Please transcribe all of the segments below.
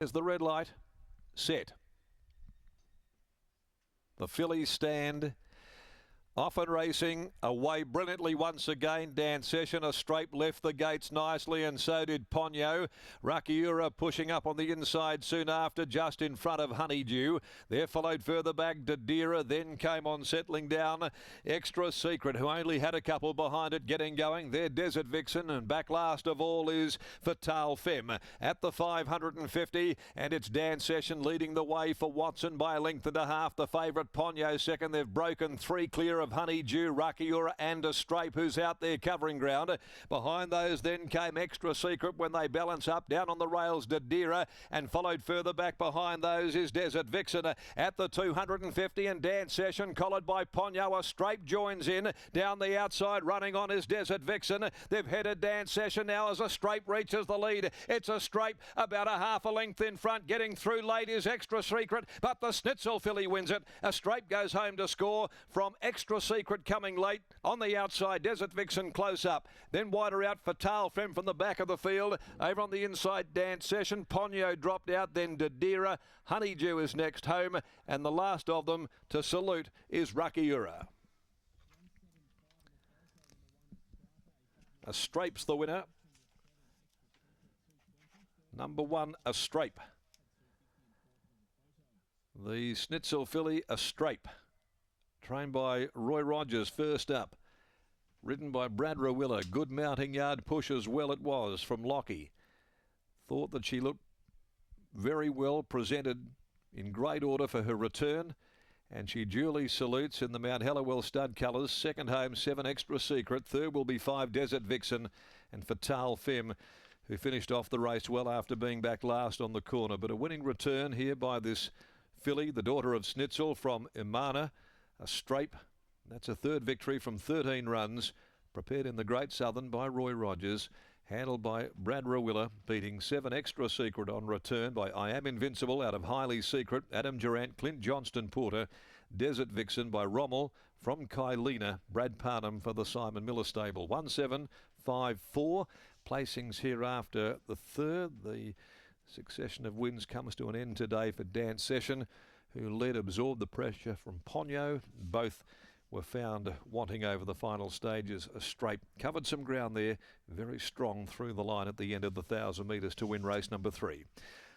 There's the red light. Set. The fillies stand. Off and racing, away brilliantly once again. Dan Session, a straight left the gates nicely, and so did Ponyo. Rakiura pushing up on the inside soon after, just in front of Honeydew. There followed further back Dadira, then came on settling down Extra Secret, who only had a couple behind it getting going. There Desert Vixen, and back last of all is Fatale Femme at the 550, and it's Dan Session leading the way for Watson by a length and a half. The favourite Ponyo second. They've broken three clear of Honeydew, Rakiura and a Strape, who's out there covering ground. Behind those then came Extra Secret when they balance up. Down on the rails Dadira, and followed further back behind those is Desert Vixen at the 250, and Dan Session collared by Ponyo. A Strape joins in. Down the outside running on is Desert Vixen. They've headed Dan Session now as a Strape reaches the lead. It's a Strape about a half a length in front. Getting through late is Extra Secret, but the Schnitzel filly wins it. A Strape goes home to score from Extra Secret coming late. On the outside, Desert Vixen close up. Then wider out Fatale Femme from the back of the field. Over on the inside, Dan Session. Ponyo dropped out, then Dadira. Honeydew is next home, and the last of them to salute is Rakiura. A Strape's the winner. Number one, a Strape. The Schnitzel filly, a Strape. Trained by Roy Rogers, first up. Ridden by Brad Rawiller. Good mounting yard push as well it was from Lockie. Thought that she looked very well presented in great order for her return. And she duly salutes in the Mount Hallowell stud colours. Second home, 7 Extra Secret. Third will be 5 Desert Vixen and Fatale Femme, who finished off the race well after being back last on the corner. But a winning return here by this filly, the daughter of Schnitzel from Imana. A Strape. That's a third victory from 13 runs, prepared in the Great Southern by Roy Rogers, handled by Brad Rawiller, beating 7 Extra Secret on return by I Am Invincible out of Highly Secret, Adam Durant, Clint Johnston Porter, Desert Vixen by Rommel from Kylina, Brad Parnham for the Simon Miller stable. 1-7-5-4. Placings here after the third. The succession of wins comes to an end today for Dan Session, who led, absorbed the pressure from Ponyo. Both were found wanting over the final stages. A Strape covered some ground there, very strong through the line at the end of the 1,000 metres to win race number 3.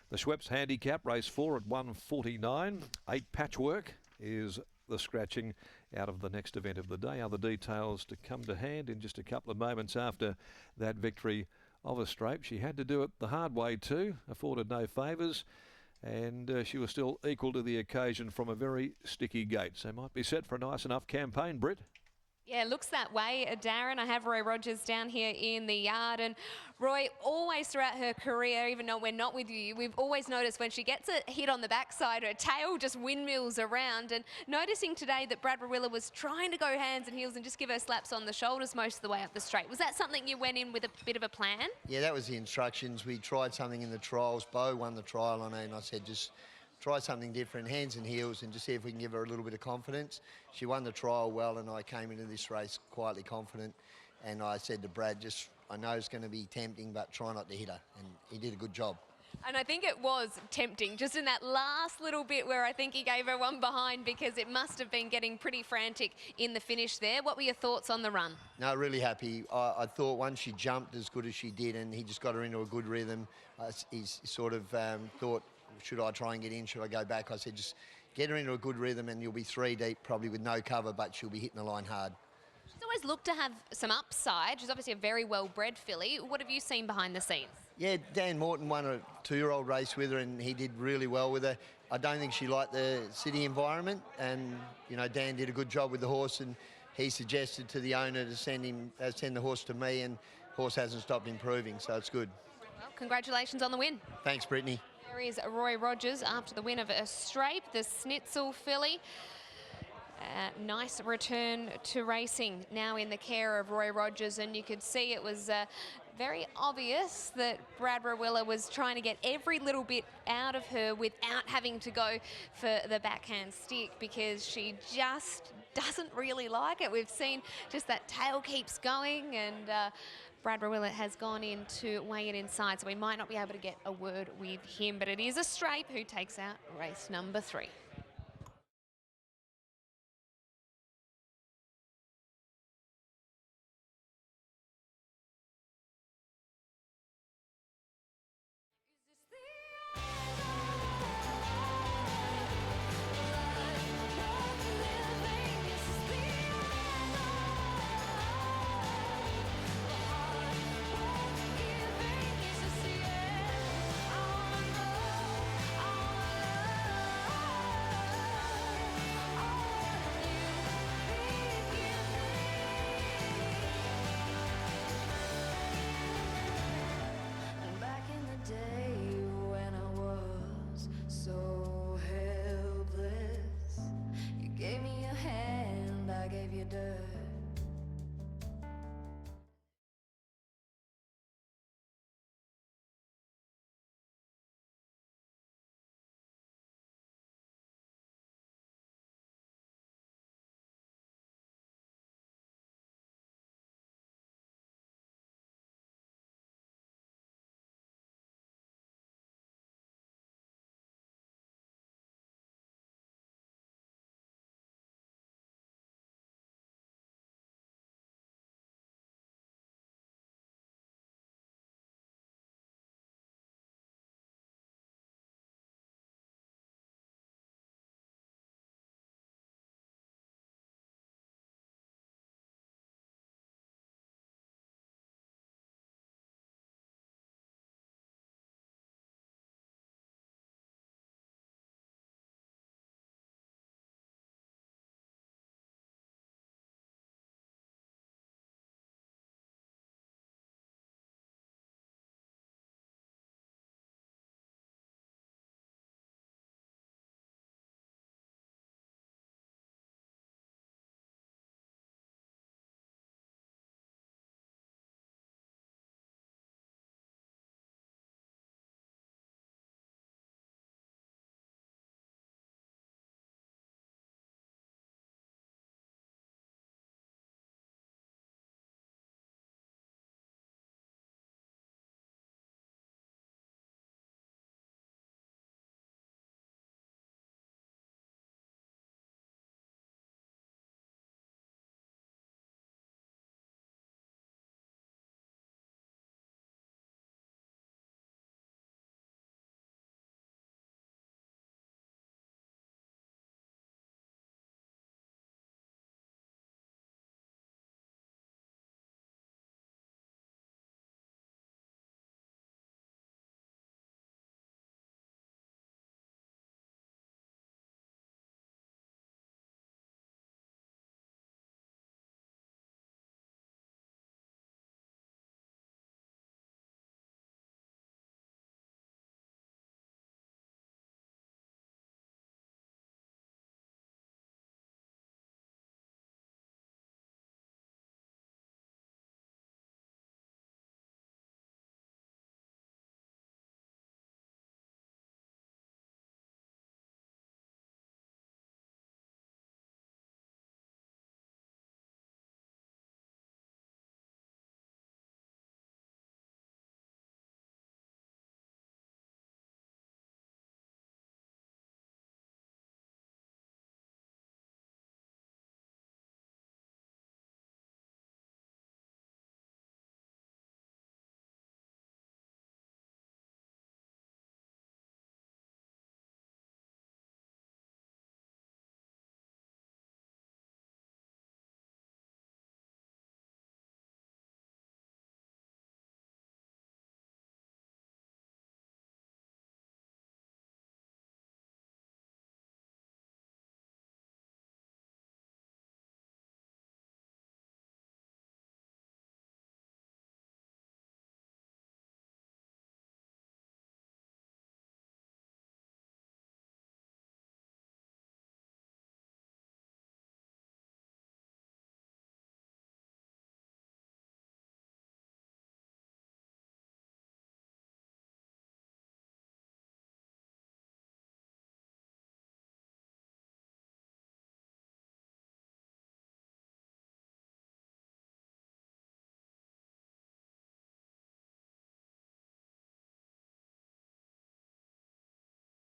The Schweppes handicap, race 4 at 149. 8 Patchwork is the scratching out of the next event of the day. Other details to come to hand in just a couple of moments after that victory of a Strape. She had to do it the hard way too, afforded no favours. And she was still equal to the occasion from a very sticky gate. So might be set for a nice enough campaign, Britt. Yeah, looks that way, Darren. I have Roy Rogers down here in the yard. And Roy, always throughout her career, even though we're not with you, we've always noticed when she gets a hit on the backside, her tail just windmills around. And noticing today that Brad Rawiller was trying to go hands and heels and just give her slaps on the shoulders most of the way up the straight. Was that something you went in with a bit of a plan? Yeah, that was the instructions. We tried something in the trials. Bo won the trial on her, and I said just try something different, hands and heels, and just see if we can give her a little bit of confidence. She won the trial well, and I came into this race quietly confident. And I said to Brad, I know it's going to be tempting, but try not to hit her. And he did a good job. And I think it was tempting, just in that last little bit where I think he gave her one behind, because it must have been getting pretty frantic in the finish there. What were your thoughts on the run? No, really happy. I thought once she jumped as good as she did, and he just got her into a good rhythm, he's sort of thought, should I try and get in? Should I go back? I said, just get her into a good rhythm and you'll be 3 deep, probably with no cover, but she'll be hitting the line hard. She's always looked to have some upside. She's obviously a very well-bred filly. What have you seen behind the scenes? Yeah, Dan Morton won a 2-year-old race with her and he did really well with her. I don't think she liked the city environment, and, you know, Dan did a good job with the horse, and he suggested to the owner to send the horse to me, and the horse hasn't stopped improving, so it's good. Well, congratulations on the win. Thanks, Brittany. There is Roy Rogers after the win of a Strape, the Schnitzel filly. Nice return to racing now in the care of Roy Rogers, and you could see it was very obvious that Brad Rawiller was trying to get every little bit out of her without having to go for the backhand stick, because she just doesn't really like it. We've seen just that tail keeps going, and Brad Rowilla has gone in to weigh it inside, so we might not be able to get a word with him, but it is a straight who takes out race number 3.